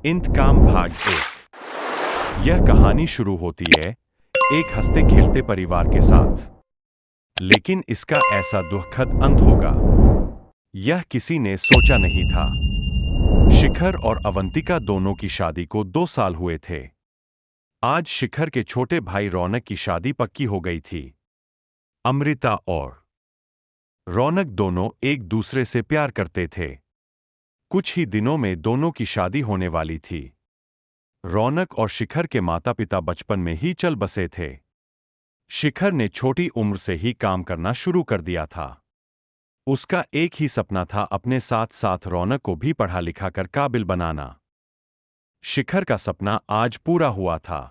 इंतकाम भाग 1। यह कहानी शुरू होती है एक हंसते खेलते परिवार के साथ, लेकिन इसका ऐसा दुखद अंत होगा यह किसी ने सोचा नहीं था। शिखर और अवंतिका दोनों की शादी को 2 साल हुए थे। आज शिखर के छोटे भाई रौनक की शादी पक्की हो गई थी। अमृता और रौनक दोनों एक दूसरे से प्यार करते थे। कुछ ही दिनों में दोनों की शादी होने वाली थी। रौनक और शिखर के माता पिता बचपन में ही चल बसे थे। शिखर ने छोटी उम्र से ही काम करना शुरू कर दिया था। उसका एक ही सपना था, अपने साथ साथ रौनक को भी पढ़ा लिखा कर काबिल बनाना। शिखर का सपना आज पूरा हुआ था।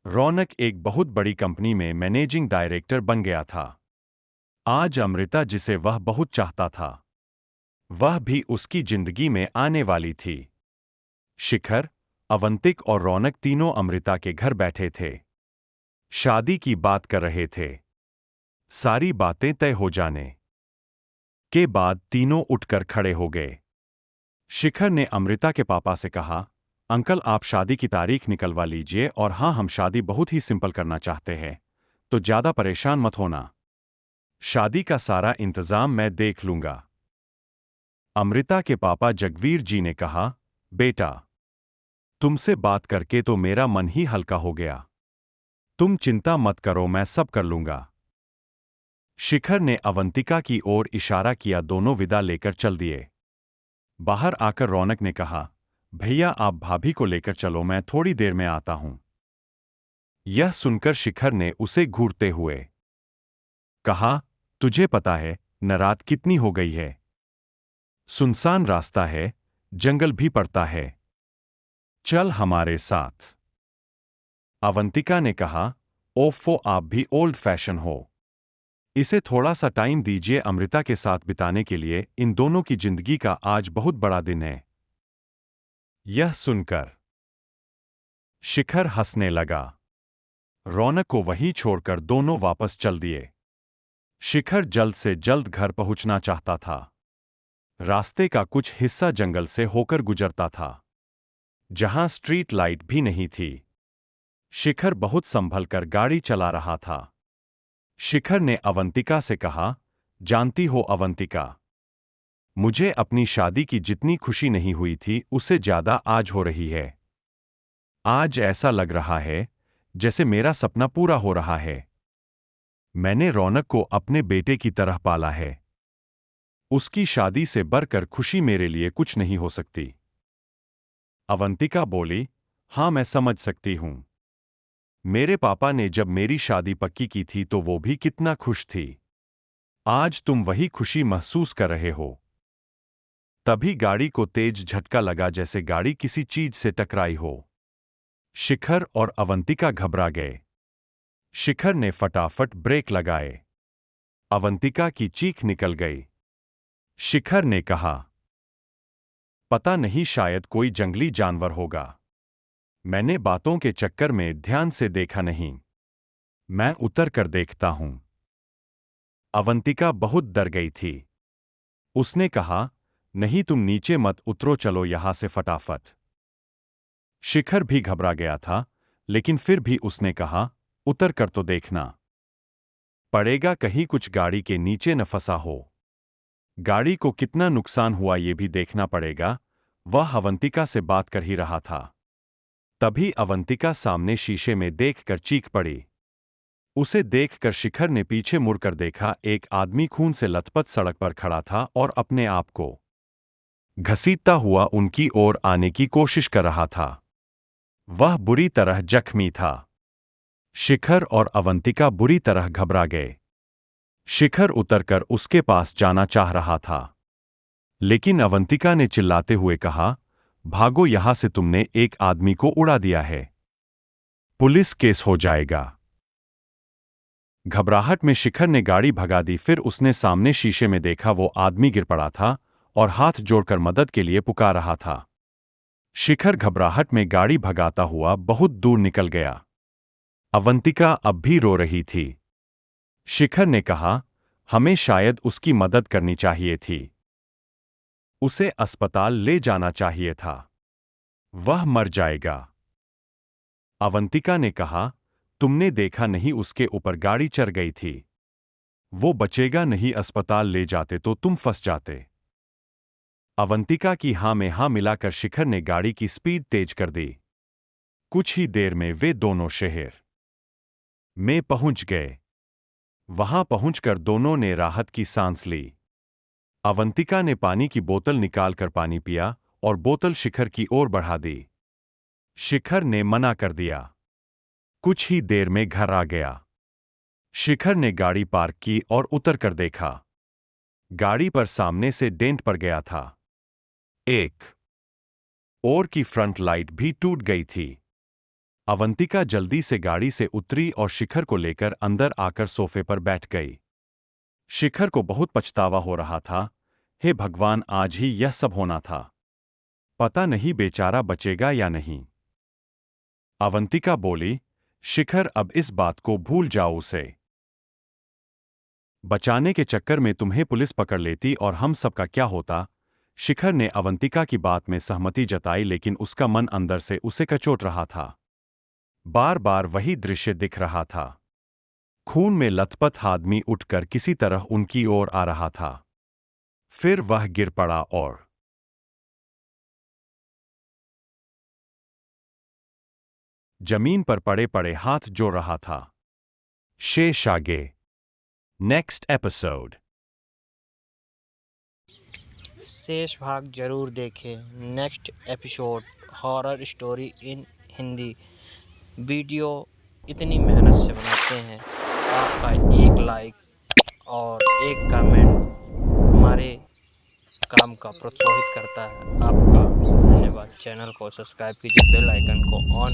रौनक एक बहुत बड़ी कंपनी में मैनेजिंग डायरेक्टर बन गया था। आज अमृता, जिसे वह बहुत चाहता था, वह भी उसकी जिंदगी में आने वाली थी। शिखर, अवंतिक और रौनक तीनों अमृता के घर बैठे थे। शादी की बात कर रहे थे। सारी बातें तय हो जाने के बाद तीनों उठकर खड़े हो गए। शिखर ने अमृता के पापा से कहा, अंकल, आप शादी की तारीख निकलवा लीजिए, और हाँ, हम शादी बहुत ही सिंपल करना चाहते हैं, तो ज्यादा परेशान मत होना। शादी का सारा इंतजाम मैं देख लूंगा। अमृता के पापा जगवीर जी ने कहा, बेटा, तुमसे बात करके तो मेरा मन ही हल्का हो गया। तुम चिंता मत करो, मैं सब कर लूंगा। शिखर ने अवंतिका की ओर इशारा किया। दोनों विदा लेकर चल दिए। बाहर आकर रौनक ने कहा, भैया, आप भाभी को लेकर चलो, मैं थोड़ी देर में आता हूं। यह सुनकर शिखर ने उसे घूरते हुए कहा, तुझे पता है न रात कितनी हो गई है? सुनसान रास्ता है, जंगल भी पड़ता है, चल हमारे साथ। अवंतिका ने कहा, ओफो, आप भी ओल्ड फैशन हो। इसे थोड़ा सा टाइम दीजिए अमृता के साथ बिताने के लिए। इन दोनों की जिंदगी का आज बहुत बड़ा दिन है। यह सुनकर शिखर हंसने लगा। रौनक को वहीं छोड़कर दोनों वापस चल दिए। शिखर जल्द से जल्द घर पहुंचना चाहता था। रास्ते का कुछ हिस्सा जंगल से होकर गुजरता था, जहां स्ट्रीट लाइट भी नहीं थी। शिखर बहुत संभल कर गाड़ी चला रहा था। शिखर ने अवंतिका से कहा, जानती हो अवंतिका, मुझे अपनी शादी की जितनी खुशी नहीं हुई थी, उससे ज्यादा आज हो रही है। आज ऐसा लग रहा है जैसे मेरा सपना पूरा हो रहा है। मैंने रौनक को अपने बेटे की तरह पाला है। उसकी शादी से बढ़कर खुशी मेरे लिए कुछ नहीं हो सकती। अवंतिका बोली, हां, मैं समझ सकती हूं। मेरे पापा ने जब मेरी शादी पक्की की थी तो वो भी कितना खुश थी। आज तुम वही खुशी महसूस कर रहे हो। तभी गाड़ी को तेज झटका लगा, जैसे गाड़ी किसी चीज से टकराई हो। शिखर और अवंतिका घबरा गए। शिखर ने फटाफट ब्रेक लगाए। अवंतिका की चीख निकल गई। शिखर ने कहा, पता नहीं, शायद कोई जंगली जानवर होगा। मैंने बातों के चक्कर में ध्यान से देखा नहीं। मैं उतर कर देखता हूं। अवंतिका बहुत डर गई थी। उसने कहा, नहीं, तुम नीचे मत उतरो, चलो यहां से फटाफट। शिखर भी घबरा गया था, लेकिन फिर भी उसने कहा, उतर कर तो देखना पड़ेगा, कहीं कुछ गाड़ी के नीचे न फंसा हो। गाड़ी को कितना नुकसान हुआ ये भी देखना पड़ेगा। वह अवंतिका से बात कर ही रहा था, तभी अवंतिका सामने शीशे में देखकर चीख पड़ी। उसे देखकर शिखर ने पीछे मुड़कर देखा। एक आदमी खून से लथपथ सड़क पर खड़ा था और अपने आप को घसीटता हुआ उनकी ओर आने की कोशिश कर रहा था। वह बुरी तरह जख्मी था। शिखर और अवंतिका बुरी तरह घबरा गए। शिखर उतरकर उसके पास जाना चाह रहा था, लेकिन अवंतिका ने चिल्लाते हुए कहा, भागो यहां से, तुमने एक आदमी को उड़ा दिया है, पुलिस केस हो जाएगा। घबराहट में शिखर ने गाड़ी भगा दी। फिर उसने सामने शीशे में देखा, वो आदमी गिर पड़ा था और हाथ जोड़कर मदद के लिए पुकार रहा था। शिखर घबराहट में गाड़ी भगाता हुआ बहुत दूर निकल गया। अवंतिका अब भी रो रही थी। शिखर ने कहा, हमें शायद उसकी मदद करनी चाहिए थी। उसे अस्पताल ले जाना चाहिए था। वह मर जाएगा। अवंतिका ने कहा, तुमने देखा नहीं उसके ऊपर गाड़ी चढ़ गई थी। वो बचेगा नहीं, अस्पताल ले जाते तो तुम फंस जाते। अवंतिका की हाँ में हाँ मिलाकर शिखर ने गाड़ी की स्पीड तेज कर दी। कुछ ही देर में वे दोनों शहर में पहुंच गए। वहां पहुंचकर दोनों ने राहत की सांस ली। अवंतिका ने पानी की बोतल निकालकर पानी पिया और बोतल शिखर की ओर बढ़ा दी। शिखर ने मना कर दिया। कुछ ही देर में घर आ गया। शिखर ने गाड़ी पार्क की और उतर कर देखा। गाड़ी पर सामने से डेंट पड़ गया था। एक और की फ्रंट लाइट भी टूट गई थी। अवंतिका जल्दी से गाड़ी से उतरी और शिखर को लेकर अंदर आकर सोफे पर बैठ गई। शिखर को बहुत पछतावा हो रहा था। हे भगवान, आज ही यह सब होना था। पता नहीं बेचारा बचेगा या नहीं। अवंतिका बोली, शिखर अब इस बात को भूल जाओ। उसे बचाने के चक्कर में तुम्हें पुलिस पकड़ लेती और हम सबका क्या होता। शिखर ने अवंतिका की बात में सहमति जताई, लेकिन उसका मन अंदर से उसे कचोट रहा था। बार बार वही दृश्य दिख रहा था। खून में लथपथ आदमी उठकर किसी तरह उनकी ओर आ रहा था। फिर वह गिर पड़ा और जमीन पर पड़े पड़े हाथ जोड़ रहा था। शेष आगे। Next episode. शेष भाग जरूर देखें। Next episode horror story in Hindi. Video इतनी मेहनत से बनाते हैं, आपका एक लाइक और एक कमेंट हमारे काम का प्रोत्साहित करता है। आपका धन्यवाद। चैनल को सब्सक्राइब कीजिए, बेल आइकन को ऑन